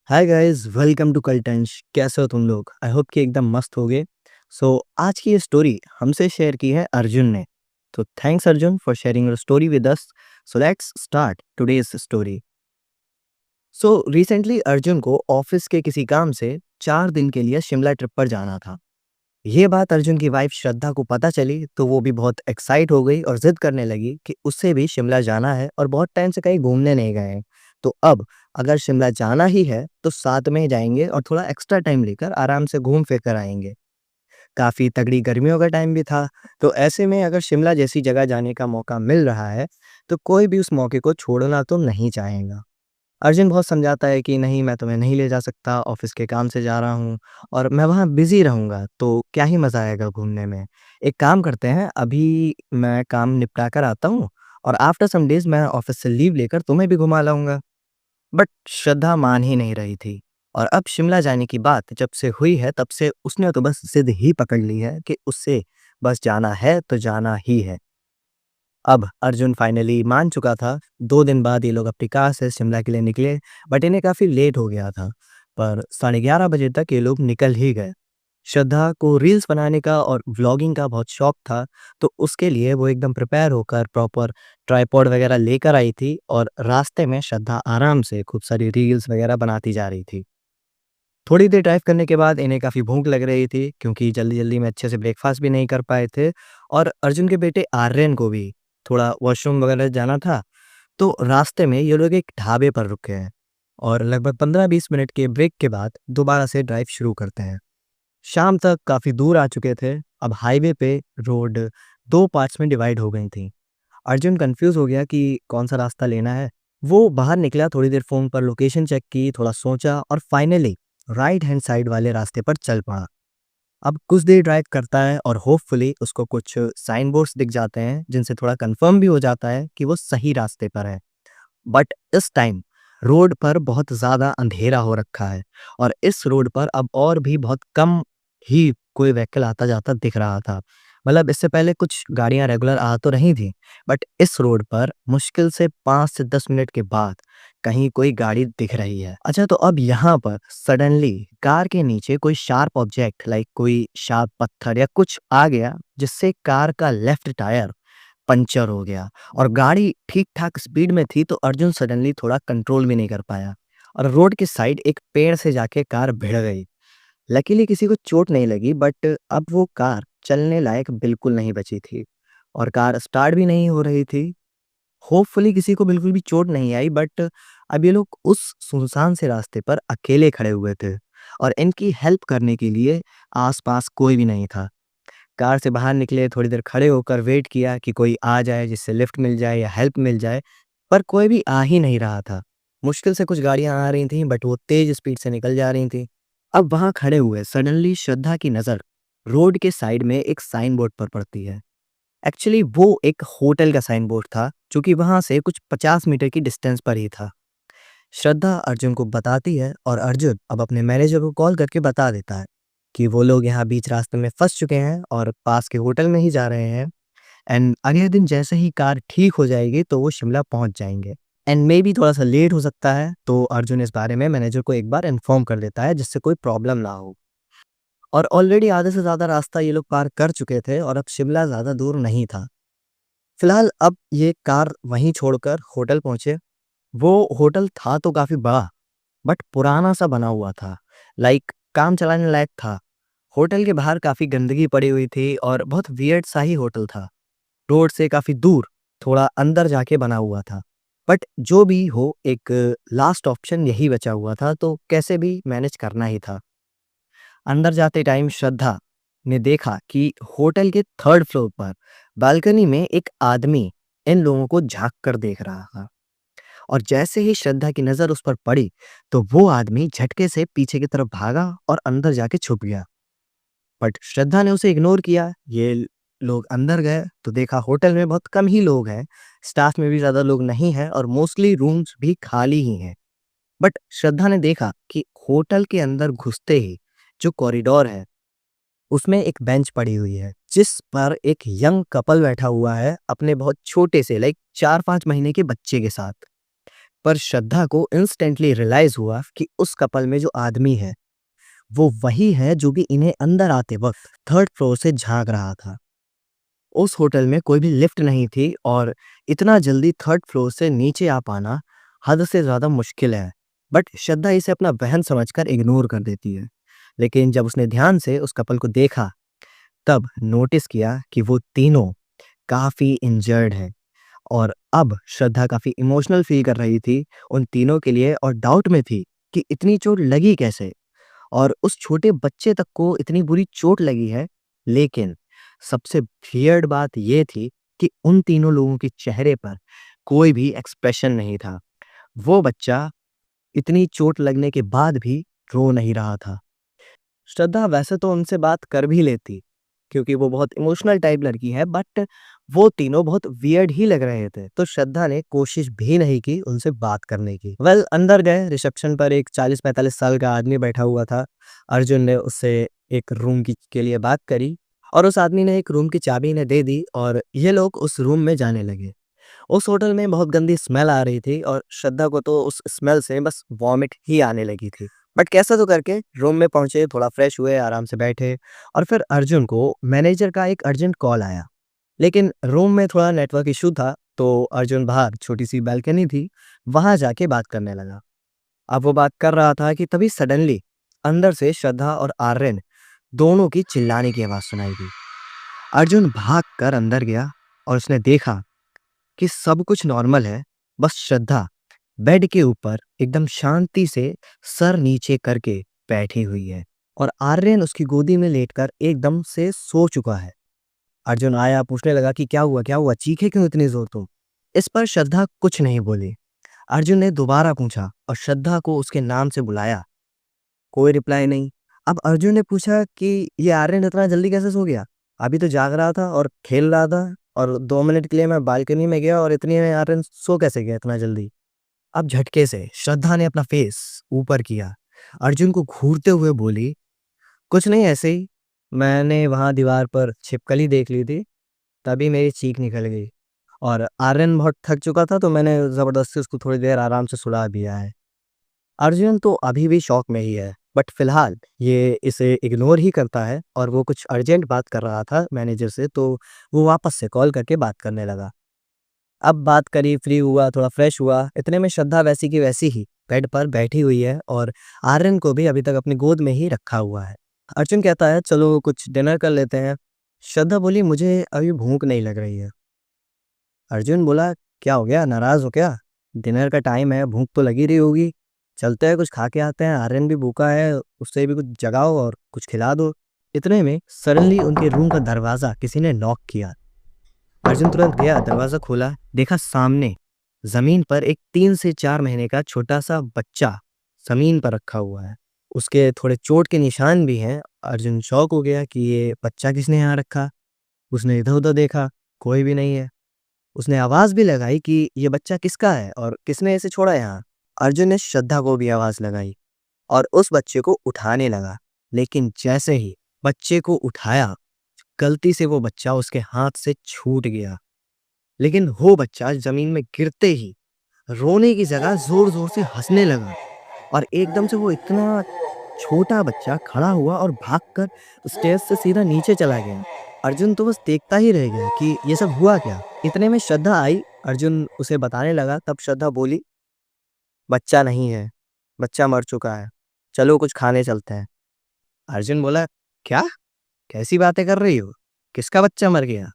Hi guys, welcome to कल्टंश। कैसे हो तुम लोग? आई होप कि एकदम मस्त होगे। आज की ये स्टोरी हमसे शेयर की है अर्जुन ने। तो thanks Arjun for sharing your story with us. So let's start today's story. Recently Arjun को ऑफिस के किसी काम से 4 दिन के लिए शिमला ट्रिप पर जाना था। ये बात अर्जुन की वाइफ श्रद्धा को पता चली तो वो भी बहुत एक्साइट हो गई और जिद करने लगी कि उसे भी शिमला जाना है और बहुत टाइम से कहीं घूमने नहीं गए हैं। तो अब अगर शिमला जाना ही है तो साथ में ही जाएंगे और थोड़ा एक्स्ट्रा टाइम लेकर आराम से घूम फिर कर आएंगे। काफ़ी तगड़ी गर्मियों का टाइम भी था, तो ऐसे में अगर शिमला जैसी जगह जाने का मौका मिल रहा है तो कोई भी उस मौके को छोड़ना तो नहीं चाहेगा। अर्जुन बहुत समझाता है कि नहीं, मैं तुम्हें नहीं ले जा सकता, ऑफिस के काम से जा रहा हूँ और मैं वहाँ बिज़ी रहूँगा तो क्या ही मज़ा आएगा घूमने में। एक काम करते हैं, अभी मैं काम निपटा कर आता हूँ और आफ्टर सम डेज़ मैं ऑफिस से लीव लेकर तुम्हें भी घुमा लाऊँगा। बट श्रद्धा मान ही नहीं रही थी और अब शिमला जाने की बात जब से हुई है तब से उसने तो बस ज़िद ही पकड़ ली है कि उससे बस जाना है तो जाना ही है। अब अर्जुन फाइनली मान चुका था। 2 दिन बाद ये लोग अपनी कार से शिमला के लिए निकले, बट इन्हें काफ़ी लेट हो गया था। पर 11:30 बजे तक ये लोग निकल ही गए। श्रद्धा को रील्स बनाने का और व्लॉगिंग का बहुत शौक था, तो उसके लिए वो एकदम प्रिपेयर होकर प्रॉपर ट्राइपॉड वगैरह लेकर आई थी और रास्ते में श्रद्धा आराम से खूब सारी रील्स वगैरह बनाती जा रही थी। थोड़ी देर ड्राइव करने के बाद इन्हें काफ़ी भूख लग रही थी क्योंकि जल्दी-जल्दी में अच्छे से ब्रेकफ़ास्ट भी नहीं कर पाए थे और अर्जुन के बेटे आर्यन को भी थोड़ा वॉशरूम वगैरह जाना था, तो रास्ते में ये लोग एक ढाबे पर रुके हैं और लगभग 15-20 मिनट के ब्रेक के बाद दोबारा से ड्राइव शुरू करते हैं। शाम तक काफ़ी दूर आ चुके थे। अब हाईवे पे रोड 2 पार्ट्स में डिवाइड हो गई थी। अर्जुन कन्फ्यूज़ हो गया कि कौन-सा रास्ता लेना है। वो बाहर निकला, थोड़ी देर फ़ोन पर लोकेशन चेक की, थोड़ा सोचा और फाइनली राइट हैंड साइड वाले रास्ते पर चल पड़ा। अब कुछ देर ड्राइव करता है और होपफुली उसको कुछ साइन बोर्ड्स दिख जाते हैं जिनसे थोड़ा कंफर्म भी हो जाता है कि वो सही रास्ते पर है। बट इस टाइम रोड पर बहुत ज़्यादा अंधेरा हो रखा है और इस रोड पर अब और भी बहुत कम ही कोई व्हीकल आता-जाता दिख रहा था। मतलब इससे पहले कुछ गाड़ियाँ रेगुलर आ तो रही थी, बट इस रोड पर मुश्किल से 5 से 10 मिनट के बाद कहीं कोई गाड़ी दिख रही है। अच्छा, तो अब यहाँ पर सडनली कार के नीचे कोई शार्प ऑब्जेक्ट लाइक कोई शार्प पत्थर या कुछ आ गया जिससे कार का लेफ्ट टायर पंचर हो गया और गाड़ी ठीक-ठाक स्पीड में थी तो अर्जुन सडनली थोड़ा कंट्रोल भी नहीं कर पाया और रोड के साइड एक पेड़ से जाके कार भिड़ गई। लकीली किसी को चोट नहीं लगी, बट अब वो कार चलने लायक बिल्कुल नहीं बची थी और कार स्टार्ट भी नहीं हो रही थी। होपफुली किसी को बिल्कुल भी चोट नहीं आई, बट अब ये लोग उस सुनसान से रास्ते पर अकेले खड़े हुए थे और इनकी हेल्प करने के लिए आस-पास कोई भी नहीं था। कार से बाहर निकले, थोड़ी देर खड़े होकर वेट किया कि कोई आ जाए जिससे लिफ्ट मिल जाए या हेल्प मिल जाए, पर कोई भी आ ही नहीं रहा था। मुश्किल से कुछ गाड़ियाँ आ रही थीं, बट वो तेज़ स्पीड से निकल जा रही थीं। अब वहाँ खड़े हुए सडनली श्रद्धा की नज़र रोड के साइड में एक साइन बोर्ड पर पड़ती है। एक्चुअली वो एक होटल का साइन बोर्ड था, जो कि वहाँ से कुछ 50 मीटर की डिस्टेंस पर ही था। श्रद्धा अर्जुन को बताती है और अर्जुन अब अपने मैनेजर को कॉल करके बता देता है कि वो लोग यहाँ बीच रास्ते में फंस चुके हैं और पास के होटल में ही जा रहे हैं एंड अगले दिन जैसे ही कार ठीक हो जाएगी तो वो शिमला पहुंच जाएंगे एंड मे बी थोड़ा सा लेट हो सकता है। तो अर्जुन इस बारे में मैनेजर को एक बार इन्फॉर्म कर देता है जिससे कोई प्रॉब्लम ना हो। और ऑलरेडी आधे से ज़्यादा रास्ता ये लोग पार कर चुके थे और अब शिमला ज़्यादा दूर नहीं था। फिलहाल अब ये कार वहीं छोड़कर होटल पहुंचे। वो होटल था तो काफ़ी बड़ा, बट पुराना सा बना हुआ था, लाइक काम चलाने लायक था। होटल के बाहर काफ़ी गंदगी पड़ी हुई थी और बहुत वियर्ड सा ही होटल था। रोड से काफ़ी दूर, थोड़ा अंदर जाके बना हुआ था। बट जो भी हो, एक लास्ट ऑप्शन यही बचा हुआ था, तो कैसे भी मैनेज करना ही था। अंदर जाते टाइम श्रद्धा ने देखा कि होटल के 3rd फ्लोर पर बालकनी में एक आदमी इन लोगों को झाँक कर देख रहा था और जैसे ही श्रद्धा की नज़र उस पर पड़ी, तो वो आदमी झटके से पीछे की तरफ भागा और अंदर जाके छुप गया। बट श्रद्धा ने उसे इग्नोर किया। ये लोग अंदर गए तो देखा होटल में बहुत कम ही लोग हैं, स्टाफ में भी ज़्यादा लोग नहीं हैं और मोस्टली रूम्स भी खाली ही हैं। बट श्रद्धा ने देखा कि होटल के अंदर घुसते ही जो कॉरिडोर है, उसमें एक बेंच पड़ी हुई है, जिस पर एक यंग कपल बैठा हुआ है अपने बहुत छोटे से लाइक 4-5 महीने के बच्चे के साथ। पर श्रद्धा को इंस्टेंटली रियलाइज हुआ कि उस कपल में जो आदमी है वो वही है जो कि इन्हें अंदर आते वक्त थर्ड फ्लोर से झांक रहा था। उस होटल में कोई भी लिफ्ट नहीं थी और इतना जल्दी थर्ड फ्लोर से नीचे आ पाना हद से ज़्यादा मुश्किल है। बट श्रद्धा इसे अपना वहम समझकर इग्नोर कर देती है। लेकिन जब उसने ध्यान से उस कपल को देखा तब नोटिस किया कि वो तीनों काफ़ी इंजर्ड हैं और अब श्रद्धा काफ़ी इमोशनल फील कर रही थी उन तीनों के लिए और डाउट में थी कि इतनी चोट लगी कैसे और उस छोटे बच्चे तक को इतनी बुरी चोट लगी है। लेकिन सबसे वियर्ड बात ये थी कि उन तीनों लोगों के चेहरे पर कोई भी एक्सप्रेशन नहीं था। वो बच्चा इतनी चोट लगने के बाद भी रो नहीं रहा था। श्रद्धा वैसे तो उनसे बात कर भी लेती क्योंकि वो बहुत इमोशनल टाइप लड़की है, बट वो तीनों बहुत वियर्ड ही लग रहे थे तो श्रद्धा ने कोशिश भी नहीं की उनसे बात करने की। अंदर गए। रिसेप्शन पर एक 40-45 साल का आदमी बैठा हुआ था। अर्जुन ने उससे एक रूम की के लिए बात करी और उस आदमी ने एक रूम की चाबी इन्हें दे दी और ये लोग उस रूम में जाने लगे। उस होटल में बहुत गंदी स्मेल आ रही थी और श्रद्धा को तो उस स्मेल से बस वॉमिट ही आने लगी थी। बट कैसा तो करके रूम में पहुंचे, थोड़ा फ्रेश हुए, आराम से बैठे और फिर अर्जुन को मैनेजर का एक अर्जेंट कॉल आया। लेकिन रूम में थोड़ा नेटवर्क इशू था तो अर्जुन बाहर छोटी सी बालकनी थी, वहां जाके बात करने लगा। अब वो बात कर रहा था कि तभी सडनली अंदर से श्रद्धा और आर्यन दोनों की चिल्लाने की आवाज सुनाई दी। अर्जुन भाग कर अंदर गया और उसने देखा कि सब कुछ नॉर्मल है। बस श्रद्धा बेड के ऊपर एकदम शांति से सर नीचे करके बैठी हुई है और आर्यन उसकी गोदी में लेटकर एकदम से सो चुका है। अर्जुन आया, पूछने लगा कि क्या हुआ क्या हुआ, चीखे क्यों इतनी जोर तुम? इस पर श्रद्धा कुछ नहीं बोली। अर्जुन ने दोबारा पूछा और श्रद्धा को उसके नाम से बुलाया, कोई रिप्लाई नहीं। अब अर्जुन ने पूछा कि ये आर्यन इतना जल्दी कैसे सो गया? अभी तो जाग रहा था और खेल रहा था और 2 मिनट के लिए मैं बालकनी में गया और इतनी में आर्यन सो कैसे गया इतना जल्दी? अब झटके से श्रद्धा ने अपना फेस ऊपर किया, अर्जुन को घूरते हुए बोली, कुछ नहीं, ऐसे ही मैंने वहां दीवार पर छिपकली देख ली थी, तभी मेरी चीख निकल गई और आर्यन बहुत थक चुका था तो मैंने जबरदस्ती उसको थोड़ी देर आराम से सुला दिया है। अर्जुन तो अभी भी शॉक में ही है, बट फिलहाल ये इसे इग्नोर ही करता है और वो कुछ अर्जेंट बात कर रहा था मैनेजर से तो वो वापस से कॉल करके बात करने लगा। अब बात करी, फ्री हुआ, थोड़ा फ्रेश हुआ, इतने में श्रद्धा वैसी की वैसी ही बेड पर बैठी हुई है और आर्यन को भी अभी तक अपनी गोद में ही रखा हुआ है। अर्जुन कहता है चलो कुछ डिनर कर लेते हैं। श्रद्धा बोली मुझे अभी भूख नहीं लग रही है। अर्जुन बोला क्या हो गया, नाराज हो क्या? डिनर का टाइम है, भूख तो लगी रही होगी, चलते हैं कुछ खा के आते हैं, आर्यन भी भूखा है, उससे भी कुछ जगाओ और कुछ खिला दो। इतने में सडनली उनके रूम का दरवाजा किसी ने नॉक किया। अर्जुन तुरंत गया, दरवाजा खोला, देखा सामने जमीन पर एक 3 से 4 महीने का छोटा सा बच्चा जमीन पर रखा हुआ है। उसके थोड़े चोट के निशान भी हैं। अर्जुन शॉक हो गया कि ये बच्चा किसने यहाँ रखा। उसने इधर उधर देखा, कोई भी नहीं है। उसने आवाज भी लगाई कि ये बच्चा किसका है और किसने इसे छोड़ा यहाँ। अर्जुन ने श्रद्धा को भी आवाज लगाई और उस बच्चे को उठाने लगा। लेकिन जैसे ही बच्चे को उठाया, गलती से वो बच्चा उसके हाथ से छूट गया। लेकिन वो बच्चा जमीन में गिरते ही रोने की जगह जोर जोर से हंसने लगा और एकदम से वो इतना छोटा बच्चा खड़ा हुआ और भागकर स्टेज से सीधा नीचे चला गया। अर्जुन तो बस देखता ही रह गया कि ये सब हुआ क्या। इतने में श्रद्धा आई, अर्जुन उसे बताने लगा, तब श्रद्धा बोली बच्चा नहीं है, बच्चा मर चुका है, चलो कुछ खाने चलते हैं। अर्जुन बोला क्या, कैसी बातें कर रही हो, किसका बच्चा मर गया?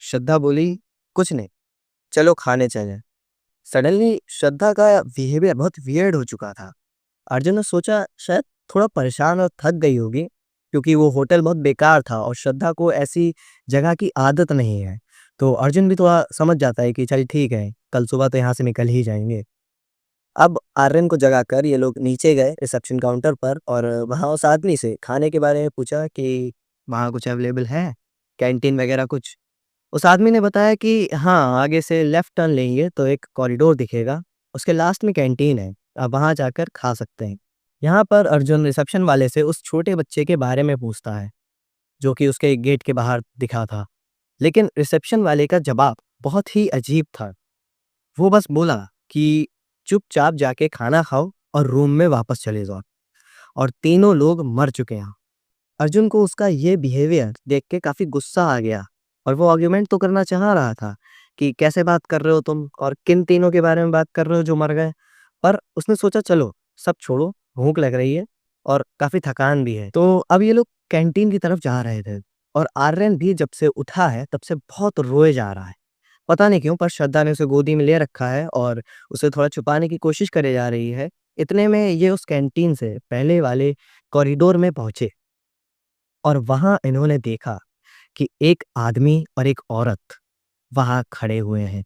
श्रद्धा बोली कुछ नहीं, चलो खाने चले। सडनली श्रद्धा का बिहेवियर बहुत वियर्ड हो चुका था। अर्जुन ने सोचा शायद थोड़ा परेशान और थक गई होगी क्योंकि वो होटल बहुत बेकार था और श्रद्धा को ऐसी जगह की आदत नहीं है। तो अर्जुन भी थोड़ा समझ जाता है कि चल ठीक है, कल सुबह तो यहाँ से निकल ही जाएंगे। अब आर्यन को जगाकर ये लोग नीचे गए रिसेप्शन काउंटर पर और वहाँ उस आदमी से खाने के बारे में पूछा कि वहाँ कुछ अवेलेबल है, कैंटीन वगैरह कुछ। उस आदमी ने बताया कि हाँ, आगे से लेफ्ट टर्न लेंगे तो एक कॉरिडोर दिखेगा, उसके लास्ट में कैंटीन है, आप वहाँ जाकर खा सकते हैं। यहाँ पर अर्जुन रिसेप्शन वाले से उस छोटे बच्चे के बारे में पूछता है जो कि उसके गेट के बाहर दिखा था। लेकिन रिसेप्शन वाले का जवाब बहुत ही अजीब था। वो बस बोला कि चुपचाप जाके खाना खाओ और रूम में वापस चले जाओ। और तीनों लोग मर चुके हैं। अर्जुन को उसका ये बिहेवियर देख के काफ़ी गुस्सा आ गया और वो आर्ग्यूमेंट तो करना चाह रहा था कि कैसे बात कर रहे हो तुम और किन तीनों के बारे में बात कर रहे हो जो मर गए। पर उसने सोचा चलो सब छोड़ो, भूख लग रही है और काफ़ी थकान भी है। तो अब ये लोग कैंटीन की तरफ जा रहे थे और आर्यन भी जब से उठा है तब से बहुत रोए जा रहा है। पता नहीं क्यों, पर श्रद्धा ने उसे गोदी में ले रखा है और उसे थोड़ा छुपाने की कोशिश करे जा रही है। इतने में ये उस कैंटीन से पहले वाले कॉरिडोर में पहुँचे और वहाँ इन्होंने देखा कि एक आदमी और एक औरत वहाँ खड़े हुए हैं।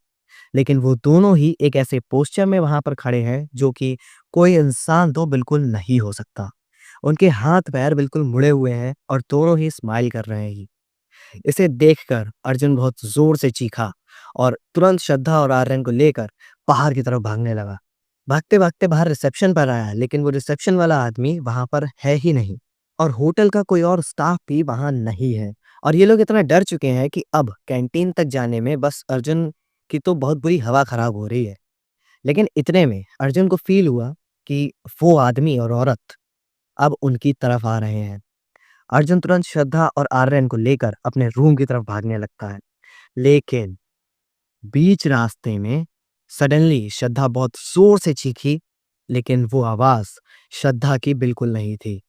लेकिन वो दोनों ही एक ऐसे पोस्चर में वहाँ पर खड़े हैं जो कि कोई इंसान तो बिल्कुल नहीं हो सकता। उनके हाथ-पैर बिल्कुल मुड़े हुए हैं और दोनों ही स्माइल कर रहे हैं। इसे देखकर अर्जुन बहुत ज़ोर से चीखा और तुरंत श्रद्धा और आर्यन को लेकर बाहर की तरफ भागने लगा। भागते-भागते बाहर रिसेप्शन पर आया, लेकिन वो रिसेप्शन वाला आदमी वहाँ पर है ही नहीं और होटल का कोई और स्टाफ भी वहाँ नहीं है। और ये लोग इतना डर चुके हैं कि अब कैंटीन तक जाने में बस अर्जुन की तो बहुत बुरी हवा खराब हो रही है। लेकिन इतने में अर्जुन को फ़ील हुआ कि वो आदमी और औरत अब उनकी तरफ आ रहे हैं। अर्जुन तुरंत श्रद्धा और आर्यन को लेकर अपने रूम की तरफ भागने लगता है। लेकिन बीच रास्ते में सडनली श्रद्धा बहुत जोर से चीखी, लेकिन वो आवाज श्रद्धा की बिल्कुल नहीं थी।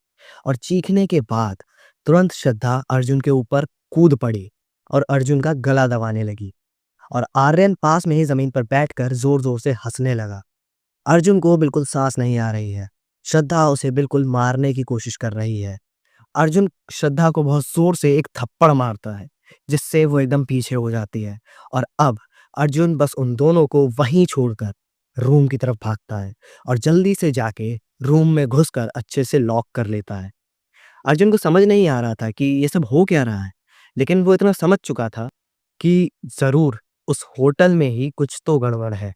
और चीखने के बाद तुरंत श्रद्धा अर्जुन के ऊपर कूद पड़ी और अर्जुन का गला दबाने लगी और आर्यन पास में ही जमीन पर बैठकर जोर जोर से हंसने लगा। अर्जुन को बिल्कुल सांस नहीं आ रही है। श्रद्धा उसे बिल्कुल मारने की कोशिश कर रही है। अर्जुन श्रद्धा को बहुत जोर से एक थप्पड़ मारता है, जिससे वो एकदम पीछे हो जाती है और अब अर्जुन बस उन दोनों को वहीं छोड़कर रूम की तरफ भागता है और जल्दी से जाके रूम में घुसकर अच्छे से लॉक कर लेता है। अर्जुन को समझ नहीं आ रहा था कि ये सब हो क्या रहा है, लेकिन वो इतना समझ चुका था कि ज़रूर उस होटल में ही कुछ तो गड़बड़ है।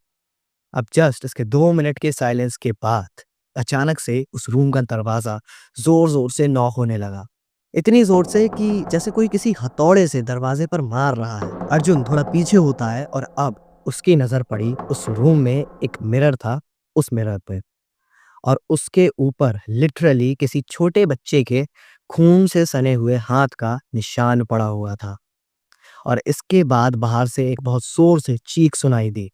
अब जस्ट इसके 2 मिनट के साइलेंस के बाद अचानक से उस रूम का दरवाज़ा ज़ोर-ज़ोर से नॉक होने लगा। इतनी ज़ोर से कि जैसे कोई किसी हथौड़े से दरवाज़े पर मार रहा है। अर्जुन थोड़ा पीछे होता है और अब उसकी नज़र पड़ी उस रूम में एक मिरर था, उस मिरर पे और उसके ऊपर लिटरली किसी छोटे बच्चे के खून से सने हुए हाथ का निशान पड़ा हुआ था। और इसके बाद बाहर से एक बहुत ज़ोर से चीख सुनाई दी।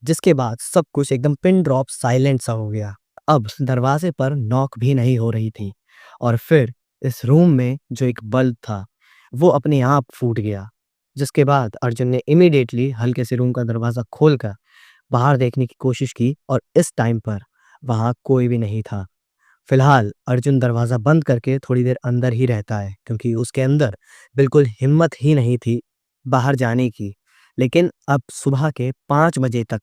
जिसके बाद सब कुछ एकदम पिन ड्रॉप साइलेंट सा हो गया। अब दरवाजे पर नॉक भी नहीं हो रही थी और फिर इस रूम में जो एक बल्ब था वो अपने आप फूट गया। जिसके बाद अर्जुन ने इमीडिएटली हल्के से रूम का दरवाज़ा खोलकर बाहर देखने की कोशिश की और इस टाइम पर वहाँ कोई भी नहीं था। फिलहाल अर्जुन दरवाज़ा बंद करके थोड़ी देर अंदर ही रहता है क्योंकि उसके अंदर बिल्कुल हिम्मत ही नहीं थी बाहर जाने की। लेकिन अब सुबह के 5 बजे तक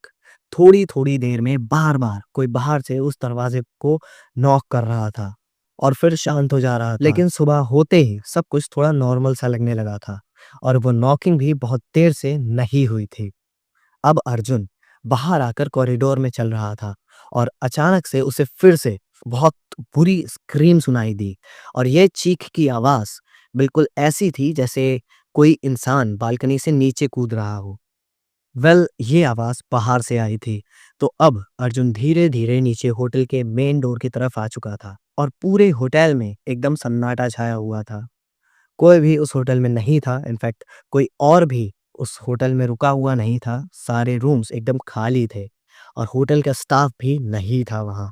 थोड़ी-थोड़ी देर में बार-बार कोई बाहर से उस दरवाजे को नॉक कर रहा था और फिर शांत हो जा रहा था। लेकिन सुबह होते ही सब कुछ थोड़ा नॉर्मल सा लगने लगा था और वो नॉकिंग भी बहुत देर से नहीं हुई थी। अब अर्जुन बाहर आकर कॉरिडोर में चल रहा था और अचानक से उसे फिर से बहुत बुरी स्क्रीम सुनाई दी और ये चीख की आवाज़ बिल्कुल ऐसी थी जैसे कोई इंसान बालकनी से नीचे कूद रहा हो। ये आवाज़ बाहर से आई थी। तो अब अर्जुन धीरे-धीरे नीचे होटल के मेन डोर की तरफ आ चुका था और पूरे होटल में एकदम सन्नाटा छाया हुआ था। कोई भी उस होटल में नहीं था, इनफैक्ट कोई और भी उस होटल में रुका हुआ नहीं था। सारे रूम्स एकदम खाली थे और होटल का स्टाफ भी नहीं था वहाँ।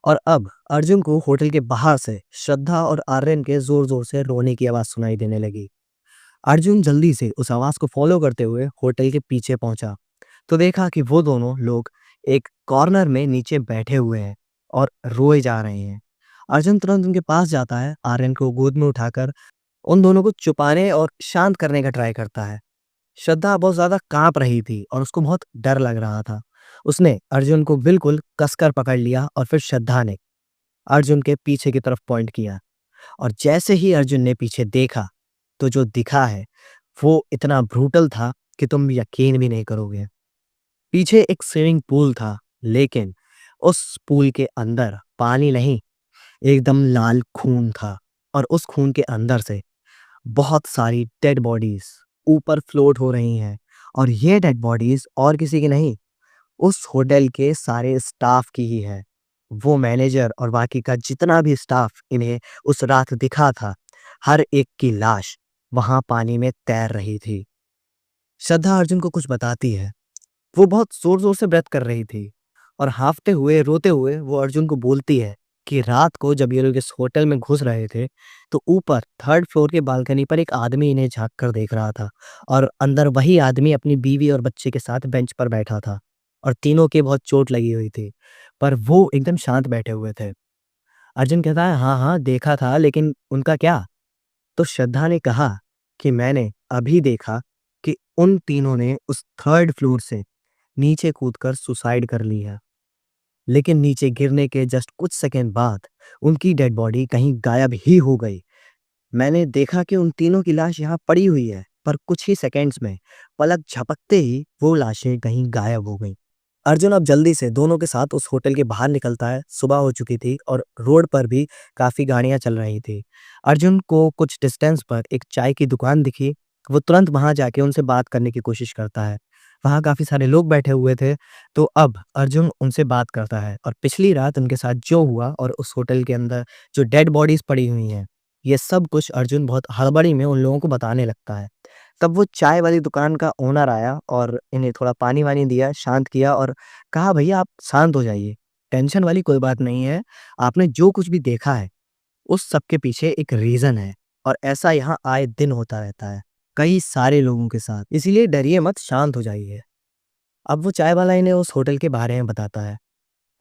और अब अर्जुन को होटल के बाहर से श्रद्धा और आर्यन के ज़ोर-ज़ोर से रोने की आवाज़ सुनाई देने लगी। अर्जुन जल्दी से उस आवाज़ को फ़ॉलो करते हुए होटल के पीछे पहुंचा, तो देखा कि वो दोनों लोग एक कॉर्नर में नीचे बैठे हुए हैं और रोए जा रहे हैं। अर्जुन तुरंत उनके पास जाता है, आर्यन को गोद में उठाकर उन दोनों को छुपाने और शांत करने का ट्राई करता है। श्रद्धा बहुत ज़्यादा काँप रही थी और उसको बहुत डर लग रहा था। उसने अर्जुन को बिल्कुल कसकर पकड़ लिया और फिर श्रद्धा ने अर्जुन के पीछे की तरफ पॉइंट किया और जैसे ही अर्जुन ने पीछे देखा, तो जो दिखा है वो इतना ब्रूटल था कि तुम यकीन भी नहीं करोगे। पीछे एक स्विमिंग पूल था, लेकिन उस पूल के अंदर पानी नहीं, एकदम लाल खून था और उस खून के अंदर से बहुत सारी डेड बॉडीज ऊपर फ्लोट हो रही हैं और ये डेड बॉडीज और किसी की नहीं, उस होटल के सारे स्टाफ की ही है। वो मैनेजर और बाकी का जितना भी स्टाफ इन्हें उस रात दिखा था, हर एक की लाश वहाँ पानी में तैर रही थी। श्रद्धा अर्जुन को कुछ बताती है। वो बहुत ज़ोर-ज़ोर से व्रत कर रही थी और हाँफते हुए, रोते हुए वो अर्जुन को बोलती है कि रात को जब ये लोग इस होटल में घुस रहे थे, तो ऊपर 3rd फ्लोर के बालकनी पर एक आदमी इन्हें झाँक कर देख रहा था और अंदर वही आदमी अपनी बीवी और बच्चे के साथ बेंच पर बैठा था और तीनों के बहुत चोट लगी हुई थी, पर वो एकदम शांत बैठे हुए थे। अर्जुन कहता है, "हाँ, हाँ, देखा था, लेकिन उनका क्या?" तो श्रद्धा ने कहा कि मैंने अभी देखा कि उन तीनों ने उस 3rd फ्लोर से नीचे कूदकर सुसाइड कर ली है। लेकिन नीचे गिरने के जस्ट कुछ सेकंड बाद उनकी डेड बॉडी कहीं गायब ही हो गई। मैंने देखा कि उन तीनों की लाश यहाँ पड़ी हुई है, पर कुछ ही सेकंड्स में पलक झपकते ही वो लाशें कहीं गायब हो गईं। अर्जुन अब जल्दी से दोनों के साथ उस होटल के बाहर निकलता है। सुबह हो चुकी थी और रोड पर भी काफ़ी गाड़ियाँ चल रही थी। अर्जुन को कुछ डिस्टेंस पर एक चाय की दुकान दिखी। वो तुरंत वहाँ जाके उनसे बात करने की कोशिश करता है। वहाँ काफ़ी सारे लोग बैठे हुए थे, तो अब अर्जुन उनसे बात करता है और पिछली रात उनके साथ जो हुआ और उस होटल के अंदर जो डेड बॉडीज़ पड़ी हुई हैं, ये सब कुछ अर्जुन बहुत हड़बड़ी में उन लोगों को बताने लगता है। तब वो चाय वाली दुकान का ओनर आया और इन्हें थोड़ा पानी-वानी दिया, शांत किया और कहा, "भैया आप शांत हो जाइए, टेंशन वाली कोई बात नहीं है। आपने जो कुछ भी देखा है, उस सब के पीछे एक रीज़न है और ऐसा यहाँ आए दिन होता रहता है, कई सारे लोगों के साथ। इसीलिए डरिए मत, शांत हो जाइए।" अब वो चाय वाला इन्हें उस होटल के बारे में बताता है।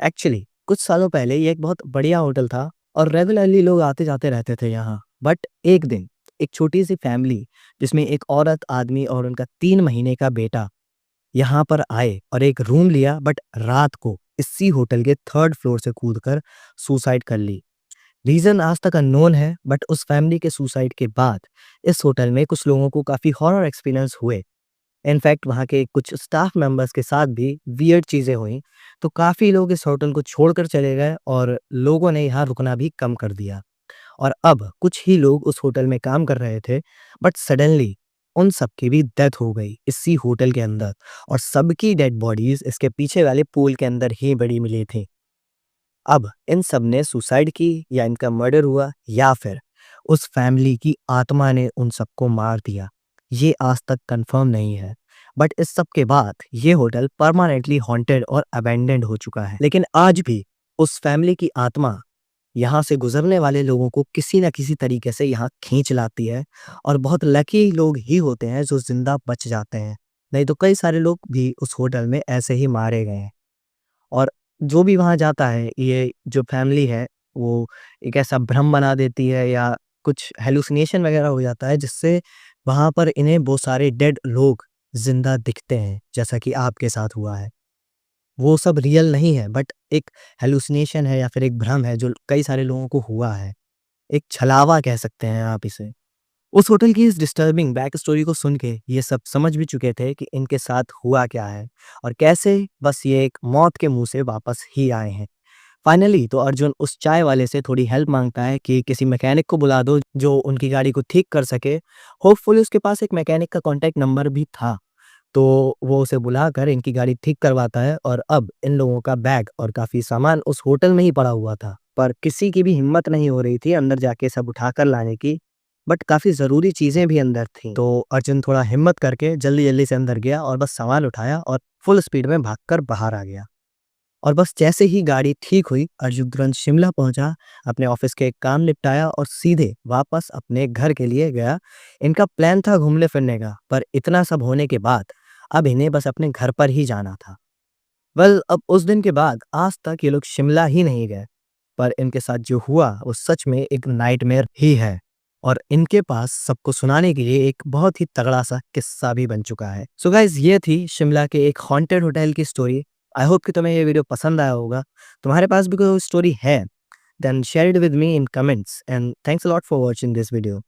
एक्चुअली कुछ सालों पहले ये एक बहुत बढ़िया होटल था और रेगुलरली लोग आते-जाते रहते थे यहाँ। बट एक दिन एक छोटी-सी फैमिली जिसमें एक औरत, आदमी और उनका 3 महीने का बेटा यहाँ पर आए और एक रूम लिया, बट रात को इसी होटल के 3rd फ्लोर से कूदकर सुसाइड कर ली। रीज़न आज तक अननोन है, बट उस फैमिली के सुसाइड के बाद इस होटल में कुछ लोगों को काफ़ी हॉरर एक्सपीरियंस हुए। इनफैक्ट वहाँ के कुछ स्टाफ मेंबर्स के साथ भी वियर्ड चीज़ें हुईं, तो काफ़ी लोग इस होटल को छोड़कर चले गए और लोगों ने यहाँ रुकना भी कम कर दिया। और अब कुछ ही लोग उस होटल में काम कर रहे थे, बट सडनली उन सबकी भी डेथ हो गई इसी होटल के अंदर और सबकी डेड बॉडीज़ इसके पीछे वाले पूल के अंदर ही पड़ी मिली थी। अब इन सब ने सुसाइड की या इनका मर्डर हुआ या फिर उस फैमिली की आत्मा ने उन सबको मार दिया, ये आज तक कंफर्म नहीं है। बट इस सब के बाद ये होटल परमानेंटली हॉन्टेड और अबैंडन्ड हो चुका है। लेकिन आज भी उस फैमिली की आत्मा यहाँ से गुजरने वाले लोगों को किसी न किसी तरीके से यहाँ खींच लाती है और बहुत लकी लोग ही होते हैं जो जिंदा बच जाते हैं। नहीं तो कई सारे लोग भी उस होटल में ऐसे ही मारे गए हैं। और जो भी वहाँ जाता है, ये जो फैमिली है, वो एक ऐसा भ्रम बना देती है या कुछ हैलुसिनेशन वगैरह हो जाता है, जिससे वहाँ पर इन्हें बहुत सारे डेड लोग ज़िंदा दिखते हैं, जैसा कि आपके साथ हुआ है। वो सब रियल नहीं है, बट एक हैलुसिनेशन है या फिर एक भ्रम है जो कई सारे लोगों को हुआ है। एक छलावा कह सकते हैं आप इसे। उस होटल की इस डिस्टर्बिंग बैक स्टोरी को सुन के ये सब समझ भी चुके थे कि इनके साथ हुआ क्या है और कैसे बस ये एक मौत के मुंह से वापस ही आए हैं। फाइनली तो अर्जुन उस चाय वाले से थोड़ी हेल्प मांगता है कि किसी मैकेनिक को बुला दो जो उनकी गाड़ी को ठीक कर सके। होपफुली उसके पास एक मैकेनिक का कॉन्टैक्ट नंबर भी था, तो वो उसे बुलाकर इनकी गाड़ी ठीक करवाता है और अब इन लोगों का बैग और काफ़ी सामान उस होटल में ही पड़ा हुआ था। पर किसी की भी हिम्मत नहीं हो रही थी अंदर जाके सब उठाकर लाने की, बट काफ़ी ज़रूरी चीज़ें भी अंदर थीं। तो अर्जुन थोड़ा हिम्मत करके जल्दी-जल्दी से अंदर गया और बस सामान उठाया और फुल स्पीड में भागकर बाहर आ गया। और बस जैसे ही गाड़ी ठीक हुई, अर्जुन तुरंत शिमला पहुंचा, अपने ऑफिस के काम निपटाया और सीधे वापस अपने घर के लिए गया। इनका प्लान था घूमने फिरने का, पर इतना सब होने के बाद अब इन्हें बस अपने घर पर ही जाना था। अब उस दिन के बाद आज तक ये लोग शिमला ही नहीं गए, पर इनके साथ जो हुआ वो सच में एक नाइटमेयर ही है और इनके पास सबको सुनाने के लिए एक बहुत ही तगड़ा सा किस्सा भी बन चुका है। सो गाइस, ये थी शिमला के एक हॉन्टेड होटल की स्टोरी। आई होप कि तुम्हें ये वीडियो पसंद आया होगा। तुम्हारे पास भी कोई स्टोरी है, then share it with me in comments and thanks a lot for watching this video.